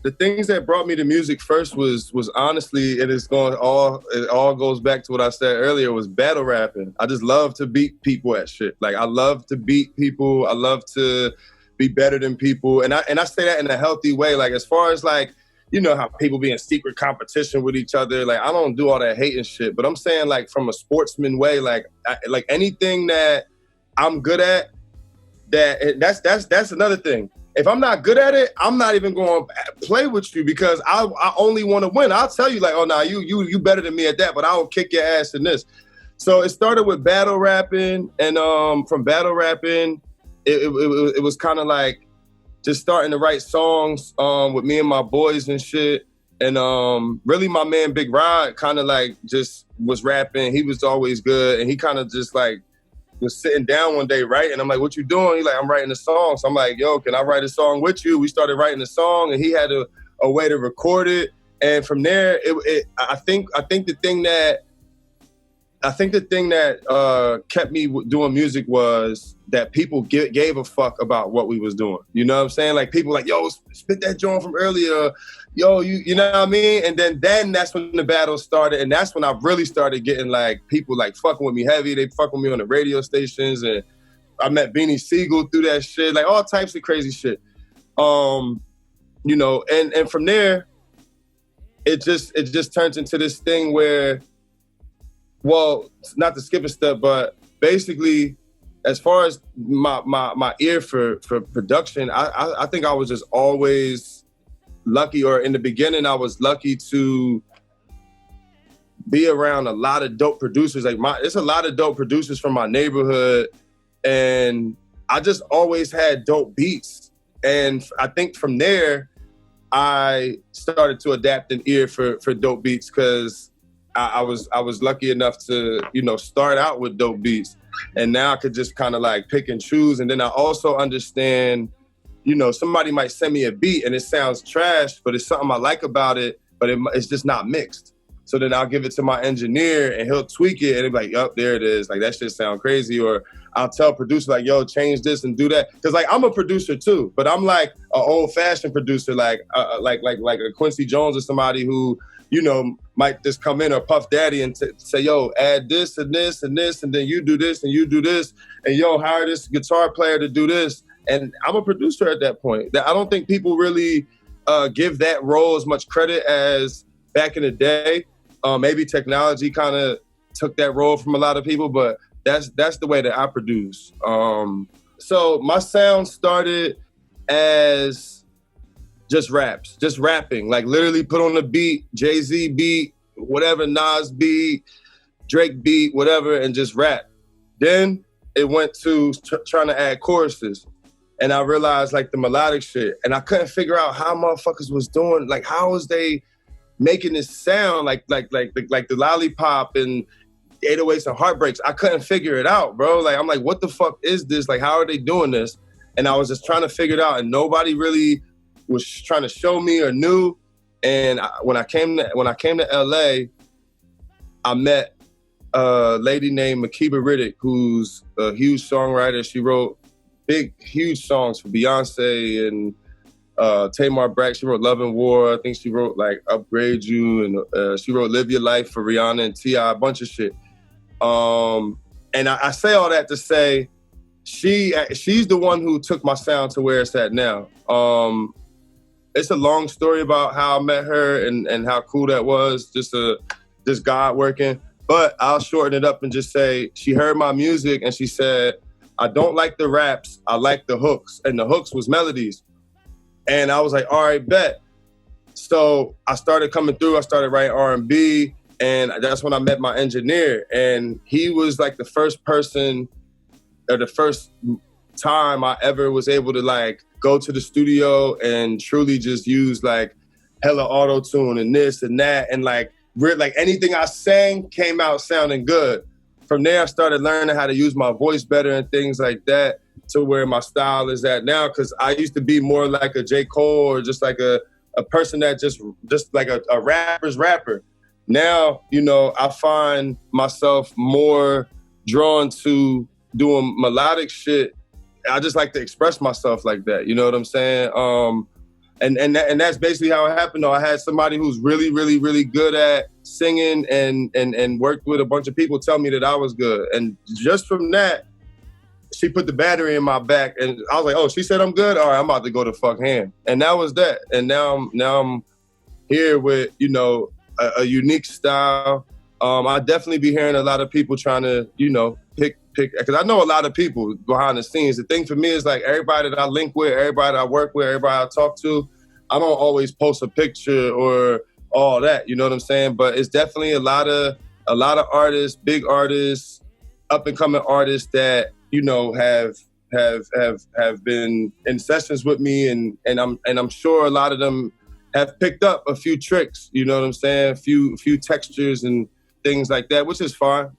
the things that brought me to music first was honestly, and it all goes back to what I said earlier, was battle rapping. I just love to beat people at shit. Like, I love to beat people. I love to be better than people. And I say that in a healthy way. Like, as far as like, you know how people be in secret competition with each other. Like, I don't do all that hating shit. But I'm saying, like, from a sportsman way, like anything that I'm good at, that's another thing. If I'm not good at it, I'm not even going to play with you because I only want to win. I'll tell you, like, oh, nah, you better than me at that, but I will kick your ass in this. So it started with battle rapping, and from battle rapping, it was kind of like just starting to write songs with me and my boys and shit. And really my man Big Rod kind of like just was rapping. He was always good, and he kind of just like was sitting down one day writing. I'm like, what you doing? He's like, I'm writing a song. So I'm like, yo, can I write a song with you? We started writing a song, and he had a way to record it. And from there, I think the thing that kept me doing music was that people gave a fuck about what we was doing. You know what I'm saying? Like, people like, yo, spit that joint from earlier. Yo, you know what I mean? And then that's when the battle started. And that's when I really started getting like people like fucking with me heavy. They fuck with me on the radio stations. And I met Beanie Siegel through that shit, like all types of crazy shit. You know, and from there, it just turns into this thing where, well, not to skip a step, but basically, as far as my ear for production, I think I was just always lucky, or in the beginning, I was lucky to be around a lot of dope producers. Like, it's a lot of dope producers from my neighborhood, and I just always had dope beats. And I think from there, I started to adapt an ear for dope beats, because I was lucky enough to, you know, start out with dope beats, and now I could just kind of like pick and choose. And then I also understand, you know, somebody might send me a beat and it sounds trash, but it's something I like about it, but it's just not mixed. So then I'll give it to my engineer and he'll tweak it, and it'll be like, yup, there it is. Like, that shit sound crazy. Or I'll tell producer like, yo, change this and do that. Cause like, I'm a producer too, but I'm like an old fashioned producer, like a Quincy Jones or somebody who, you know, might just come in, or Puff Daddy, and say, yo, add this and this and this, and then you do this and you do this, and yo, hire this guitar player to do this. And I'm a producer at that point. I don't think people really give that role as much credit as back in the day. Maybe technology kind of took that role from a lot of people, but that's the way that I produce. So my sound started as just rapping, like literally put on the beat, Jay-Z beat, whatever, Nas beat, Drake beat, whatever, and just rap. Then it went to trying to add choruses. And I realized like the melodic shit, and I couldn't figure out how motherfuckers was doing, like how was they making this sound like the Lollipop and 808s and Heartbreaks. I couldn't figure it out, bro. Like, I'm like, what the fuck is this? Like, how are they doing this? And I was just trying to figure it out, and nobody really was trying to show me or knew. And when I came to LA, I met a lady named Makeba Riddick, who's a huge songwriter. She wrote huge songs for Beyonce and Tamar Braxton. She wrote Love and War. I think she wrote like Upgrade You, and she wrote Live Your Life for Rihanna and T.I., a bunch of shit. And I say all that to say she's the one who took my sound to where it's at now. It's a long story about how I met her and how cool that was, just God working. But I'll shorten it up and just say she heard my music and she said, I don't like the raps, I like the hooks. And the hooks was melodies. And I was like, all right, bet. So I started coming through, I started writing R&B, and that's when I met my engineer. And he was like the first person, or the first time I ever was able to like go to the studio and truly just use like hella auto-tune and this and that. And like anything I sang came out sounding good. From there, I started learning how to use my voice better and things like that, to where my style is at now. Cause I used to be more like a J. Cole, or just like a person that just like a rapper's rapper. Now, you know, I find myself more drawn to doing melodic shit. I just like to express myself like that. You know what I'm saying? and that's basically how it happened. Though I had somebody who's really, really, really good at singing and worked with a bunch of people tell me that I was good, and just from that, she put the battery in my back, and I was like, oh, she said I'm good. All right, I'm about to go to fuck ham, and that was that. And now I'm here with a unique style. I definitely be hearing a lot of people trying to pick because I know a lot of people behind the scenes. The thing for me is like everybody that I link with, everybody that I work with, everybody I talk to, I don't always post a picture or all that, you know what I'm saying? But it's definitely a lot of artists, big artists, up and coming artists that, have been in sessions with me, and I'm sure a lot of them have picked up a few tricks, you know what I'm saying? A few textures and things like that, which is fine.